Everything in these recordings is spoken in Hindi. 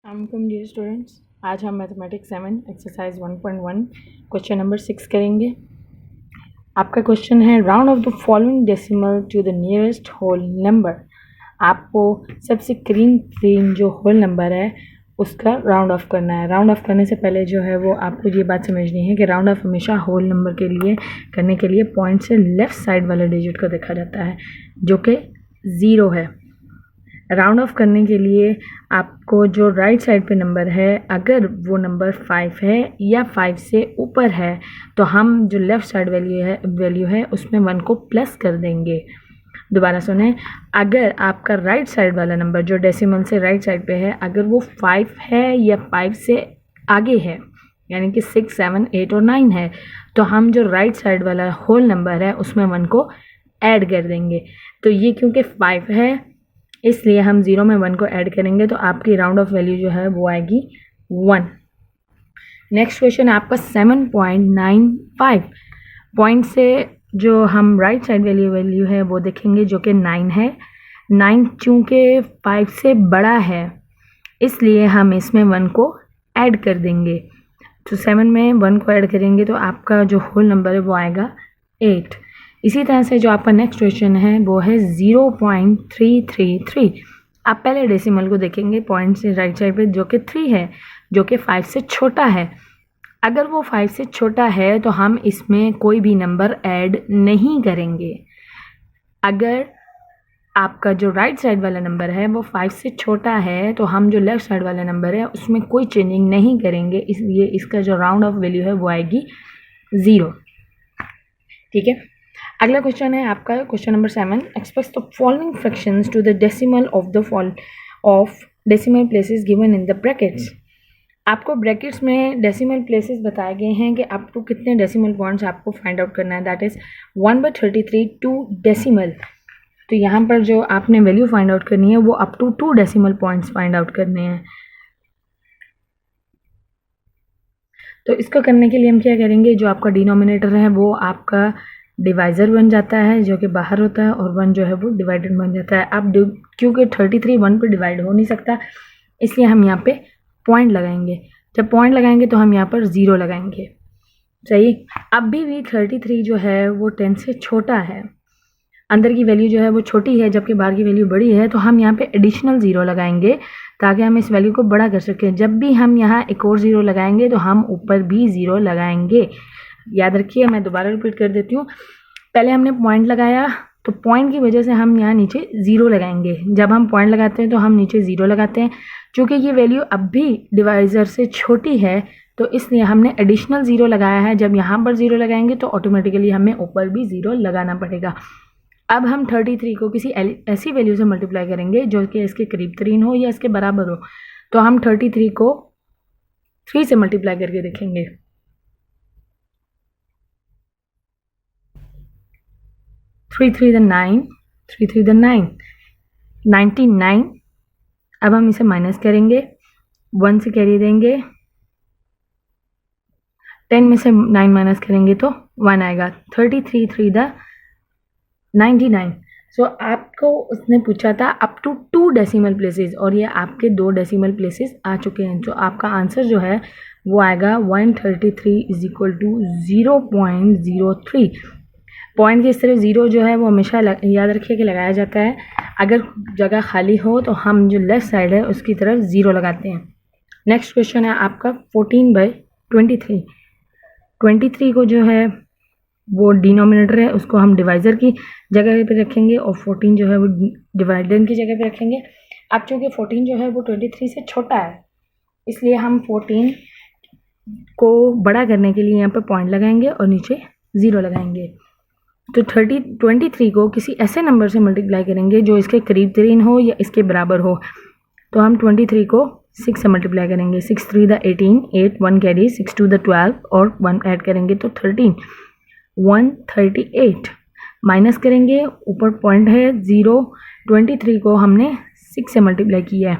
Welcome dear students. आज हम मैथमेटिक्स 7 एक्सरसाइज 1.1 क्वेश्चन नंबर 6 करेंगे। आपका क्वेश्चन है round off the following decimal to the nearest whole number. आपको सबसे करीब जो होल नंबर है उसका राउंड ऑफ करना है। राउंड ऑफ करने से पहले जो है वो आपको ये बात समझनी है कि राउंड ऑफ हमेशा होल नंबर के लिए करने के लिए पॉइंट से लेफ़्ट साइड वाले डिजिट को देखा जाता है जो कि 0 है। राउंड ऑफ करने के लिए आपको जो राइट साइड पे नंबर है अगर वो नंबर 5 है या 5 से ऊपर है तो हम जो लेफ़्ट साइड वैल्यू है उसमें 1 को प्लस कर देंगे। दोबारा सुने, अगर आपका राइट साइड वाला नंबर जो डेसिमल से राइट साइड पे है अगर वो 5 है या 5 से आगे है यानी कि 6, 7, 8 और 9 है तो हम जो राइट साइड वाला होल नंबर है उसमें 1 को ऐड कर देंगे। तो ये क्योंकि 5 है इसलिए हम 0 में 1 को ऐड करेंगे तो आपकी राउंड ऑफ वैल्यू जो है वो आएगी 1। नेक्स्ट क्वेश्चन है आपका 7.95। पॉइंट से जो हम राइट साइड वैल्यू है वो देखेंगे जो कि 9 है। 9 चूँकि 5 से बड़ा है इसलिए हम इसमें 1 को ऐड कर देंगे। तो 7 में 1 को ऐड करेंगे तो आपका जो होल नंबर है वो आएगा 8। इसी तरह से जो आपका नेक्स्ट क्वेश्चन है वो है 0.333। आप पहले डेसिमल को देखेंगे पॉइंट से राइट साइड पे जो कि 3 है जो कि 5 से छोटा है। अगर वो 5 से छोटा है तो हम इसमें कोई भी नंबर ऐड नहीं करेंगे। अगर आपका जो राइट साइड वाला नंबर है वो 5 से छोटा है तो हम जो लेफ़्ट साइड वाला नंबर है उसमें कोई चेंजिंग नहीं करेंगे, इसलिए इसका जो राउंड ऑफ वैल्यू है वो आएगी 0। ठीक है, अगला क्वेश्चन है आपका question number 7। Express the following fractions to the decimal of decimal places given in the brackets. आपको ब्रैकेट्स में डेसिमल प्लेसेस बताए गए हैं कि अप टू कितने डेसिमल पॉइंट्स आपको फाइंड आउट करना है, दैट इज़ 1/33 टू डेसिमल। तो यहाँ पर जो आपने वैल्यू फाइंड आउट करनी है वो up to 2 decimal points find out करने हैं। तो इसको करने के लिए हम क्या करेंगे, जो आपका डिनोमिनेटर है वो आपका डिवाइज़र बन जाता है जो कि बाहर होता है और 1 जो है वो डिवाइडेड बन जाता है। अब क्योंकि 33 1 पर डिवाइड हो नहीं सकता इसलिए हम यहाँ पे पॉइंट लगाएंगे। जब पॉइंट लगाएंगे तो हम यहाँ पर 0 लगाएंगे। सही, अब भी 33 जो है वो 10 से छोटा है, अंदर की वैल्यू जो है वो छोटी है जबकि बाहर की वैल्यू बड़ी है, तो हम यहाँ पे एडिशनल 0 लगाएंगे ताकि हम इस वैल्यू को बड़ा कर सकें। जब भी हम यहाँ एक और 0 लगाएंगे तो हम ऊपर भी 0 लगाएंगे। याद रखिए, मैं दोबारा रिपीट कर देती हूँ। पहले हमने पॉइंट लगाया तो पॉइंट की वजह से हम यहाँ नीचे 0 लगाएंगे। जब हम पॉइंट लगाते हैं तो हम नीचे 0 लगाते हैं। चूँकि ये वैल्यू अब भी डिवाइज़र से छोटी है तो इसलिए हमने एडिशनल 0 लगाया है। जब यहाँ पर 0 लगाएंगे तो ऑटोमेटिकली हमें ऊपर भी 0 लगाना पड़ेगा। अब हम 33 को किसी ऐसी वैल्यू से मल्टीप्लाई करेंगे जो कि इसके करीब तरीन हो या इसके बराबर हो। तो हम 33 को 3 से मल्टीप्लाई करके देखेंगे। 3 3 9, 3 3 9, 99। अब हम इसे माइनस करेंगे, 1 से कैरी देंगे, 10 में से 9 माइनस करेंगे तो 1 आएगा। 33 3 99। सो आपको उसने पूछा था अप टू 2 डेसिमल प्लेसेस और ये आपके 2 डेसिमल प्लेसेस आ चुके हैं। जो आपका आंसर जो है वो आएगा 133 इज इक्वल टू 0.03। पॉइंट की इस तरह 0 जो है वो हमेशा याद रखिए कि लगाया जाता है। अगर जगह खाली हो तो हम जो लेफ़्ट साइड है उसकी तरफ 0 लगाते हैं। नेक्स्ट क्वेश्चन है आपका 14/23। 23 को जो है वो डिनोमिनेटर है उसको हम डिवाइज़र की जगह पे रखेंगे और 14 जो है वो डिवाइडेंड की जगह पे रखेंगे। अब चूँकि 14 जो है वो 23 से छोटा है इसलिए हम 14 को बड़ा करने के लिए यहाँ पे पॉइंट लगाएंगे और नीचे 0 लगाएंगे। तो 23 को किसी ऐसे नंबर से मल्टीप्लाई करेंगे जो इसके करीब तरीन हो या इसके बराबर हो। तो हम 23 को 6 से मल्टीप्लाई करेंगे। 6 3 18, 8 1 कैरी, 6 2 12 और 1 ऐड करेंगे तो 13, 138 माइनस करेंगे, ऊपर पॉइंट है 0। 23 को हमने 6 से मल्टीप्लाई किया है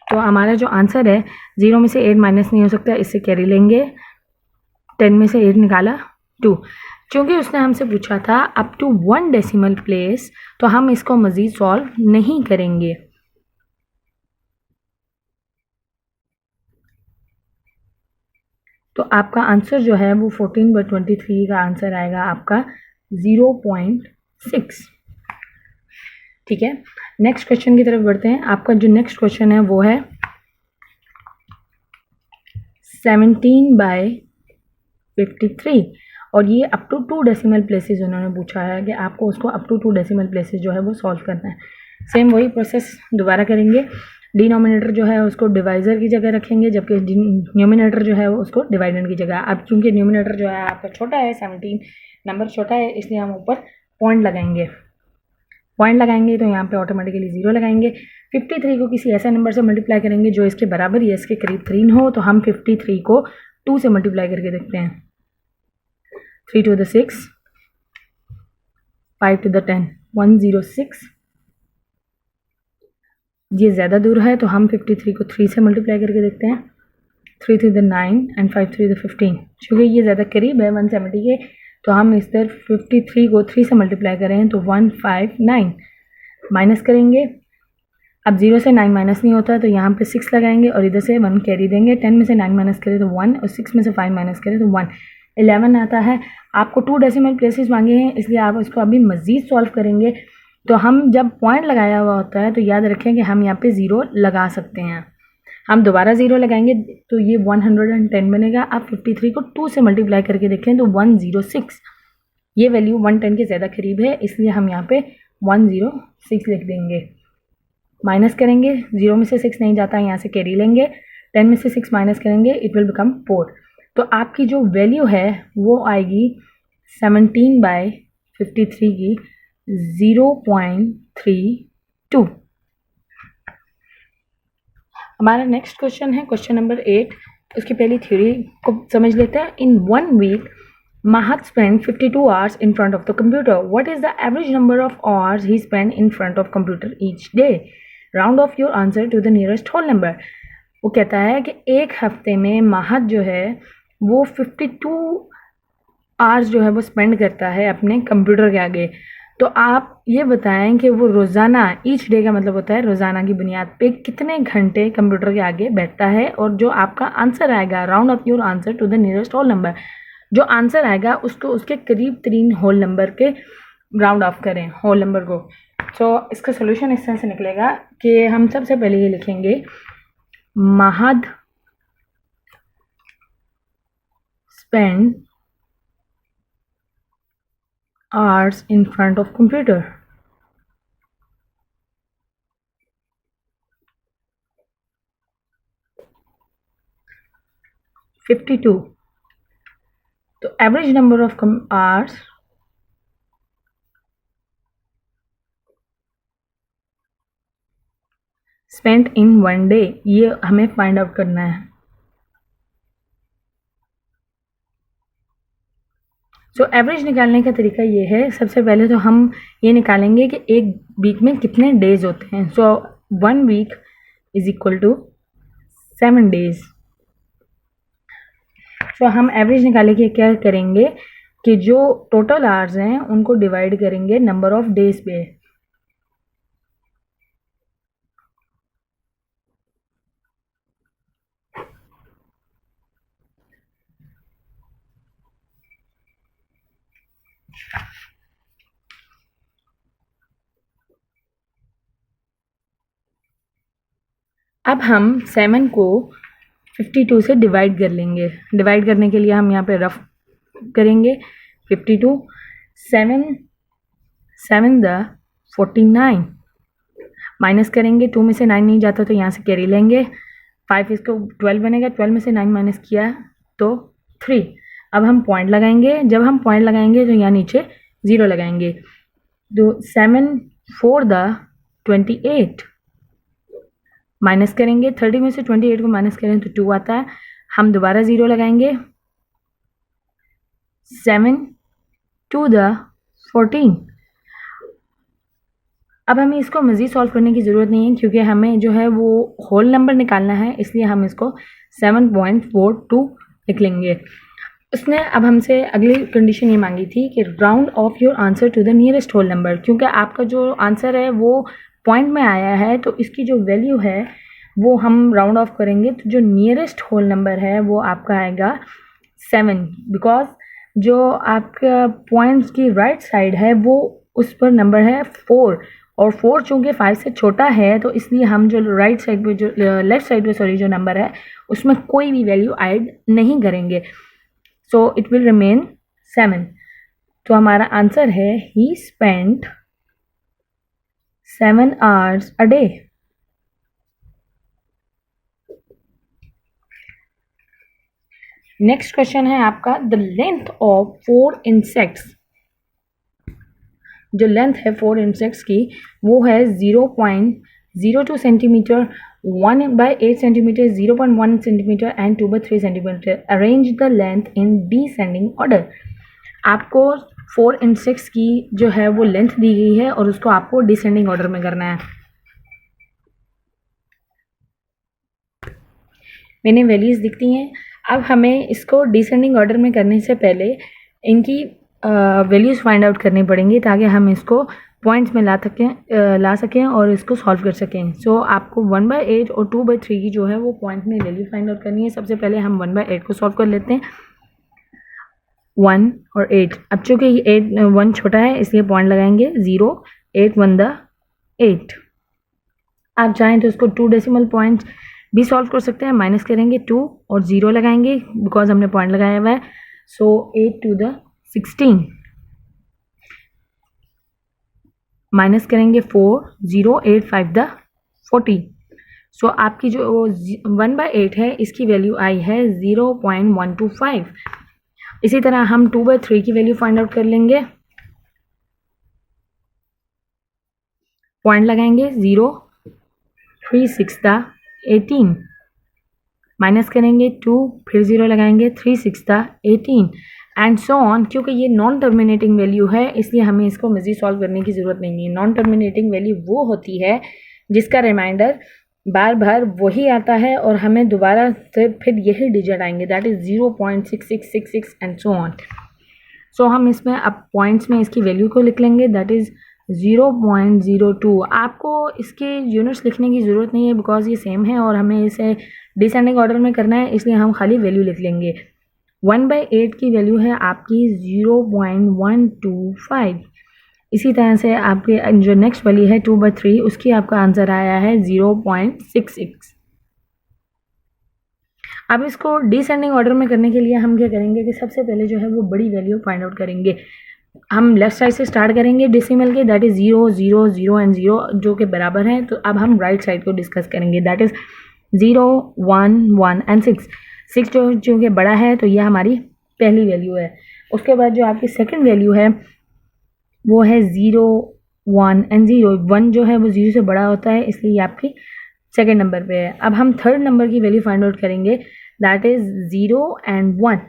तो हमारा जो आंसर है 0 में से 8 माइनस नहीं हो सकता, इससे कैरी लेंगे। 10 में से 8 निकाला 2। चूँकि उसने हमसे पूछा था अप टू 1 डेसिमल प्लेस तो हम इसको मज़ीद सॉल्व नहीं करेंगे। तो आपका आंसर जो है वो 14/23 का आंसर आएगा आपका 0.6। ठीक है, नेक्स्ट क्वेश्चन की तरफ बढ़ते हैं। आपका जो नेक्स्ट क्वेश्चन है वो है 17/53 और ये अप टू 2 डेसिमल प्लेसेस उन्होंने पूछा है कि आपको उसको अप टू 2 डेसिमल प्लेसेस जो है वो सॉल्व करना है। सेम वही प्रोसेस दोबारा करेंगे। डिनोमिनेटर जो है उसको डिवाइज़र की जगह रखेंगे, जबकि न्यूमिनेटर जो है वो उसको डिवाइडेंड की जगह। अब क्योंकि न्यूमिनेटर जो है आपका छोटा है, 17 नंबर छोटा है, इसलिए हम ऊपर पॉइंट लगाएंगे। पॉइंट लगाएंगे तो यहाँ पे ऑटोमेटिकली 0 लगाएंगे। 53 को किसी ऐसे नंबर से मल्टीप्लाई करेंगे जो इसके बराबर या इसके करीब 3 हो, तो हम 53 को 2 से मल्टीप्लाई करके देखते हैं। 3 to the 6, 5 to the 10, 106। ये ज़्यादा दूर है तो हम 53 को 3 से मल्टीप्लाई करके देखते हैं। 3 to the 9 and 5 to the 15। चूँकि ये ज़्यादा करीब है 170 के, तो हम इस तरफ 53 को 3 से मल्टीप्लाई करें तो 159। माइनस करेंगे, अब 0 से 9 माइनस नहीं होता तो यहाँ पे 6 लगाएंगे और इधर से 1 कैरी देंगे। 10 में से 9 माइनस करें तो 1 और 6 में से 5 माइनस करें तो 1। 11 आता है। आपको 2 डेसिमल प्लेसेस मांगे हैं, इसलिए आप इसको अभी मज़ीद सॉल्व करेंगे। तो हम जब पॉइंट लगाया हुआ होता है तो याद रखें कि हम यहाँ पे 0 लगा सकते हैं। हम दोबारा 0 लगाएंगे तो ये 110 बनेगा। आप 53 को 2 से मल्टीप्लाई करके देखें तो 106। ये वैल्यू 110 के ज़्यादा करीब है, इसलिए हम यहाँ पे 106 लिख देंगे। माइनस करेंगे, 0 में से 6 नहीं जाता, यहाँ से कैरी लेंगे। 10 में से 6 माइनस करेंगे, इट विल बिकम 4। तो आपकी जो वैल्यू है वो आएगी 17/53 की 0.32। हमारा नेक्स्ट क्वेश्चन है क्वेश्चन नंबर 8। उसकी पहली थ्योरी को समझ लेते हैं। इन 1 week Mahat spent 52 hours in front of the computer. What is the average number of hours he spent in front of computer each day? Round off your answer to the nearest whole number. वो कहता है कि एक हफ्ते में माहत जो है वो 52 आवर्स जो है वो स्पेंड करता है अपने कंप्यूटर के आगे। तो आप ये बताएं कि वो रोज़ाना, ईच डे का मतलब होता है रोज़ाना की बुनियाद पे कितने घंटे कंप्यूटर के आगे बैठता है। और जो आपका आंसर आएगा, round off your answer to the nearest whole number, जो आंसर आएगा उसको उसके करीब 3 होल नंबर के राउंड ऑफ करें होल नंबर को। तो इसका सोल्यूशन इस तरह से निकलेगा कि हम सबसे पहले ये लिखेंगे महद spend hours in front of computer. (52). तो average number of hours spent in 1 day, ये हमें फाइंड आउट करना है। सो एवरेज निकालने का तरीका ये है, सबसे पहले तो हम ये निकालेंगे कि एक वीक में कितने डेज होते हैं। So 1 week is equal to 7 days. So हम एवरेज निकाले के क्या करेंगे कि जो टोटल आवर्स हैं उनको डिवाइड करेंगे नंबर ऑफ डेज पे। अब हम 7 को 52 से डिवाइड कर लेंगे। डिवाइड करने के लिए हम यहाँ पे रफ करेंगे 52, 7 द 49। माइनस करेंगे, 2 में से 9 नहीं जाता तो यहाँ से कैरी लेंगे। 5 इसको 12 बनेगा, 12 में से 9 माइनस किया तो 3। अब हम पॉइंट लगाएंगे, जब हम पॉइंट लगाएंगे तो यहाँ नीचे 0 लगाएंगे। तो 7 4 द 28। माइनस करेंगे, 30 में से 28 को माइनस करें तो 2 आता है। हम दोबारा 0 लगाएंगे। 7 2 द 14। अब हमें इसको मज़ीद सॉल्व करने की ज़रूरत नहीं है क्योंकि हमें जो है वो होल नंबर निकालना है, इसलिए हम इसको 7.42 लिख लेंगे। उसने अब हमसे अगली कंडीशन ये मांगी थी कि round off your answer to the nearest whole number. क्योंकि आपका जो आंसर है वो पॉइंट में आया है तो इसकी जो वैल्यू है वो हम राउंड ऑफ करेंगे, तो जो नियरेस्ट होल नंबर है वो आपका आएगा 7, बिकॉज जो आपका पॉइंट्स की राइट साइड है वो उस पर नंबर है 4, और 4 चूँकि 5 से छोटा है तो इसलिए हम जो राइट साइड पे जो लेफ्ट साइड पे सॉरी जो नंबर है उसमें कोई भी वैल्यू ऐड नहीं करेंगे, सो इट विल रिमेन 7। तो हमारा आंसर है ही spent 7 hours a day। Next question है आपका द लेंथ ऑफ 4 इंसेक्ट्स। जो लेंथ है 4 इंसेक्ट्स की वो है 0.02 centimetre, 1/8 centimetre, 0.1 centimetre and 2/3 centimetre. Arrange the length in descending order. आपको 4 इंसेक्ट्स की जो है वो लेंथ दी गई है और उसको आपको डिसेंडिंग ऑर्डर में करना है। मैंने वैल्यूज़ दिखती हैं। अब हमें इसको डिसेंडिंग ऑर्डर में करने से पहले इनकी वैल्यूज़ फाइंड आउट करनी पड़ेंगी ताकि हम इसको पॉइंट्स में ला सकें और इसको सॉल्व कर सकें। सो आपको 1/8 और 2/3 की जो है वो पॉइंट में वैल्यू फाइंड आउट करनी है। सबसे पहले हम 1/8 को सॉल्व कर लेते हैं। 1 और 8, अब चूँकि 1 छोटा है इसलिए पॉइंट लगाएंगे 0, 8 1 द 8। आप चाहें तो इसको 2 डेसिमल पॉइंट्स भी सॉल्व कर सकते हैं। माइनस करेंगे 2 और 0 लगाएंगे बिकॉज हमने पॉइंट लगाया हुआ है। सो 8 to the 16 माइनस करेंगे 4, 0, 8 5 the 40। सो आपकी जो 1/8 है इसकी वैल्यू आई है 0.125। इसी तरह हम 2/3 की वैल्यू फाइंड आउट कर लेंगे। पॉइंट लगाएंगे 0, 3 6 the 18 माइनस करेंगे 2, फिर 0 लगाएंगे 3 6 the 18 एंड सो ऑन। क्योंकि ये नॉन टर्मिनेटिंग वैल्यू है इसलिए हमें इसको मज़ीद सॉल्व करने की ज़रूरत नहीं है। नॉन टर्मिनेटिंग वैल्यू वो होती है जिसका रिमाइंडर बार बार वही आता है और हमें दोबारा से फिर यही डिजिट आएंगे, that is 0.6666 and so on. So हम इसमें अब पॉइंट्स में इसकी वैल्यू को लिख लेंगे, दैट इज़ 0.02। आपको इसके यूनिट्स लिखने की ज़रूरत नहीं है बिकॉज ये सेम है और हमें इसे डिसेंडिंग ऑर्डर में करना है, इसलिए हम खाली वैल्यू लिख लेंगे। 1/8 की वैल्यू है आपकी 0.125। इसी तरह से आपके जो नेक्स्ट वैल्यू है 2/3 उसकी आपका आंसर आया है 0.66। अब इसको डिसेंडिंग ऑर्डर में करने के लिए हम क्या करेंगे कि सबसे पहले जो है वो बड़ी वैल्यू फाइंड आउट करेंगे। हम लेफ्ट साइड से स्टार्ट करेंगे डेसिमल के, दैट इज़ 0 0 0 एंड 0 जो कि बराबर हैं। तो अब हम राइट साइड को डिस्कस करेंगे, दैट इज़ 0 1 1 एंड 6। 6 जो कि बड़ा है तो यह हमारी पहली वैल्यू है। उसके बाद जो आपकी सेकंड वैल्यू है वो है 0 1 एंड 0। 1 जो है वो 0 से बड़ा होता है इसलिए ये आपकी सेकंड नंबर पे है। अब हम थर्ड नंबर की वैल्यू फाइंड आउट करेंगे, दैट इज़ 0 एंड 1।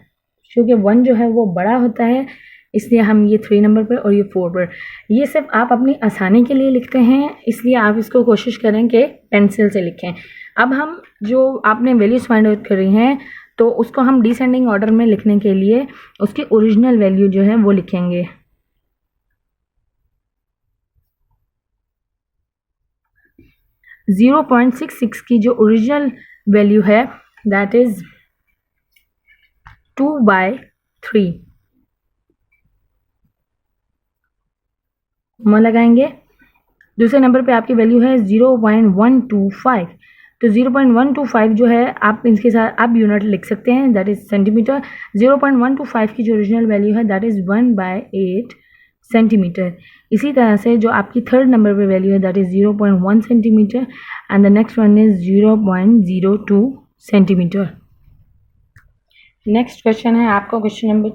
क्योंकि 1 जो है वो बड़ा होता है इसलिए हम ये 3 नंबर पर और ये 4 पर। ये सिर्फ आप अपनी आसानी के लिए लिखते हैं इसलिए आप इसको कोशिश करें कि पेंसिल से लिखें। अब हम जो आपने वैल्यूज़ फाइंड आउट करी हैं तो उसको हम डिसेंडिंग ऑर्डर में लिखने के लिए उसकी ओरिजिनल वैल्यू जो है वो लिखेंगे। ज़ीरो 0.66 की जो ओरिजिनल वैल्यू है दैट इज़ 2/3। लगाएंगे। दूसरे नंबर पे आपकी वैल्यू है 0.125। तो 0.125 जो है आप इसके साथ आप यूनिट लिख सकते हैं, दैट इज़ सेंटीमीटर। 0.125 की जो ओरिजिनल वैल्यू है दैट इज़ 1/8 सेंटीमीटर। इसी तरह से जो आपकी थर्ड नंबर पे वैल्यू है that is 0.1 centimetre and the next one is 0.02 centimetre. Next question है आपका question number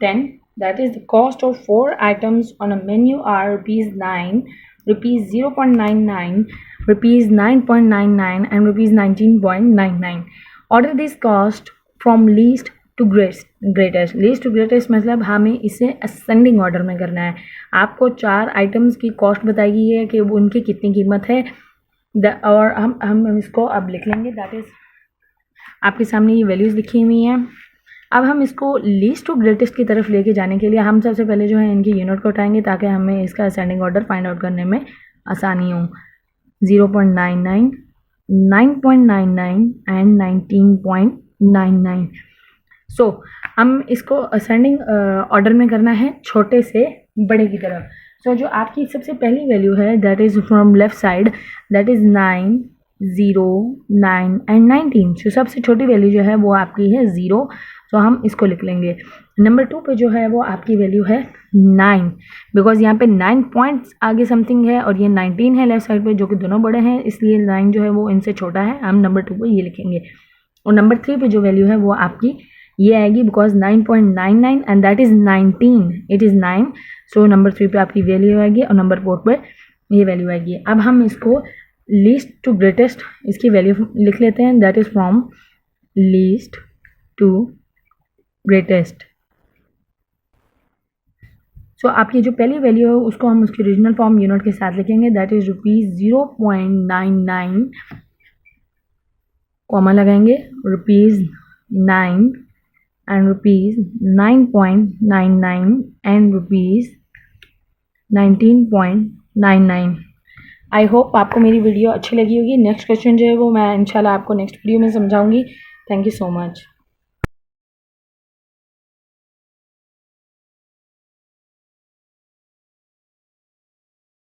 10, that is the cost of 4 items on a menu are ₹9, ₹0.99, ₹9.99 and ₹19.99. Order this cost from least to greatest. Least to greatest मतलब हमें इसे असेंडिंग ऑर्डर में करना है। आपको 4 आइटम्स की कॉस्ट बताई गई है कि उनकी कितनी कीमत है और हम इसको अब लिख लेंगे, दैट इज़ आपके सामने ये वैल्यूज़ लिखी हुई हैं। अब हम इसको लीस्ट टू ग्रेटेस्ट की तरफ लेके जाने के लिए हम सबसे पहले जो है इनकी यूनिट को उठाएंगे ताकि हमें इसका असेंडिंग ऑर्डर फाइंड आउट करने में आसानी हो। 0.99, 9.99 एंड 19.99। सो हम इसको असेंडिंग ऑर्डर में करना है, छोटे से बड़े की तरफ। सो जो आपकी सबसे पहली वैल्यू है that is from left side, that is 9, 0, 9 and 19। सो सबसे छोटी वैल्यू जो है वो आपकी है 0, तो हम इसको लिख लेंगे। नंबर 2 पे जो है वो आपकी वैल्यू है 9, बिकॉज यहाँ पे 9 पॉइंट्स आगे समथिंग है और ये 19 है लेफ्ट साइड पे, जो कि दोनों बड़े हैं, इसलिए 9 जो है वो इनसे छोटा है, हम नंबर 2 पे ये लिखेंगे। और नंबर 3 पे जो वैल्यू है वो आपकी ये आएगी, because 9.99 and that is 19, it is 9। So number 3 पे आपकी वैल्यू आएगी और नंबर 4 पे ये वैल्यू आएगी। अब हम इसको लीस्ट टू ग्रेटेस्ट इसकी वैल्यू लिख लेते हैं, that is from least to greatest. So आपकी जो पहली वैल्यू है उसको हम उसकी ओरिजिनल फॉर्म यूनिट के साथ लिखेंगे, दैट इज़ ₹0.99, कॉमा लगाएंगे, ₹9 एंड ₹9.99 एंड ₹19.99। आई होप आपको मेरी वीडियो अच्छी लगी होगी। नेक्स्ट क्वेश्चन जो है वो मैं इंशाल्लाह आपको नेक्स्ट वीडियो में समझाऊंगी। Thank you so much.